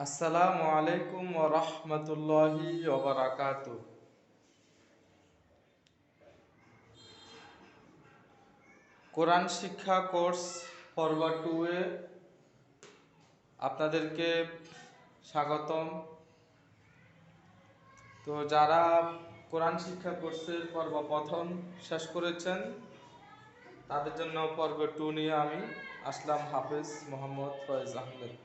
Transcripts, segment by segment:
আসসালামু আলাইকুম ওয়া রাহমাতুল্লাহি ওয়া বারাকাতুহু। কোরআন শিক্ষা কোর্স পর্ব 2 এ আপনাদেরকে স্বাগতম। তো যারা কোরআন শিক্ষা কোর্সের পর্ব প্রথম শেষ করেছেন তাদের জন্য পর্ব 2 নিয়ে আমি আসলাম হাফেজ মোহাম্মদ ফয়েজ আহমেদ।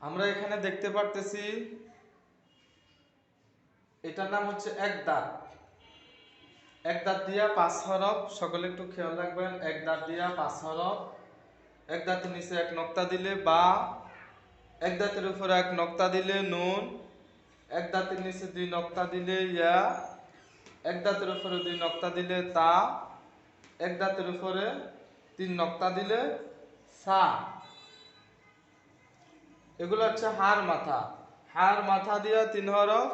আমরা এখানে দেখতে পারতেছি এটার নাম হচ্ছে এক দাঁত। এক দাঁত দিয়া 5 হরফ, সকলে একটু খেয়াল রাখবেন। এক দাঁত দিয়া 5 হরফ, এক দাঁতের নিচে এক নক্তা দিলে বা, এক দাঁতের উপরে এক নক্তা দিলে নুন, এক দাঁতের নিচে 2 নক্তা দিলে ইয়া, এক দাঁতের উপরে 2 নক্তা দিলে তা, এক দাঁতের উপরে 3 নক্তা দিলে সা। এগুলো হচ্ছে হার মাথা। হার মাথা দিয়া 3 হরফ,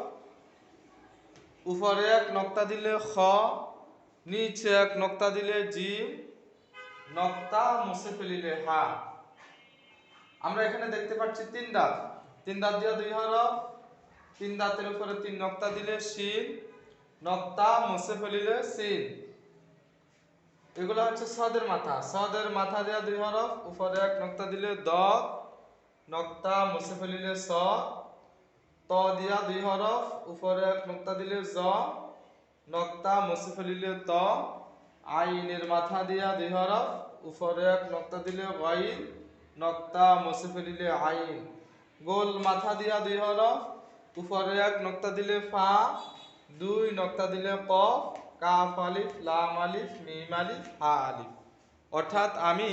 উপরে এক নক্তা দিলে খ, নিচে এক নক্তা দিলে জিম, নক্তা মুছে ফেলিলে হা। আমরা এখানে দেখতে পাচ্ছি 3 দাঁত। 3 দাঁত দিয়ে 2 হরফ, 3 দাঁতের উপরে 3 নক্তা দিলে শিন, নক্তা মুছে ফেলিলে সিন। এগুলো হচ্ছে সদের মাথা। সদের মাথা দিয়ে 2 হরফ, উপরে এক নক্তা দিলে দ, নক্তা মুছে ফেলিলে স। ত দিয়া 2 হরফ, উপরে এক নক্তা দিলে জ, নক্তা মুছে ফেলিলে ত। আইনের মাথা দিয়া 2 হরফ, উপরে এক নক্তা দিলে গাইন, নক্তা মুছে ফেলিলে আইন। গোল মাথা দিয়া 2 হরফ, উপরে এক নক্তা দিলে ফা, 2 নক্তা দিলে কফ, কাফ আলিফ, লাম আলিফ, মিম আলিফ, হা আলিফ। অর্থাৎ আমি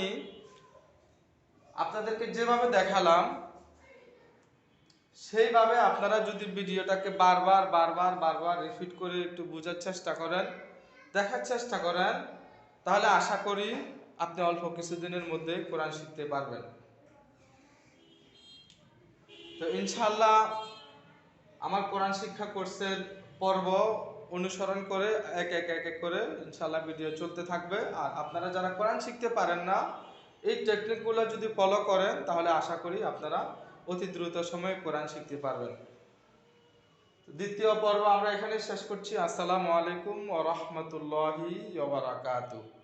আপনাদেরকে যেভাবে দেখালাম সেইভাবে আপনারা যদি ভিডিওটাকে বারবার রিপিট করে একটু বোঝার চেষ্টা করেন, দেখার চেষ্টা করেন, তাহলে আশা করি আপনি অল্প কিছুদিনের মধ্যে কোরআন শিখতে পারবেন। তো ইনশাআল্লাহ আমার কোরআন শিক্ষা কোর্সের পর্ব অনুসরণ করে এক এক করে ইনশাআল্লাহ ভিডিও চলতে থাকবে। আর আপনারা যারা কোরআন শিখতে পারেন না, এই টেকনিকগুলো যদি ফলো করেন তাহলে আশা করি আপনারা অতি দ্রুত সময়ে কোরআন শিখতে পারবেন। দ্বিতীয় পর্ব আমরা এখানে শেষ করছি। আসসালামু আলাইকুম ওয়া রাহমাতুল্লাহি ওয়া বারাকাতুহু।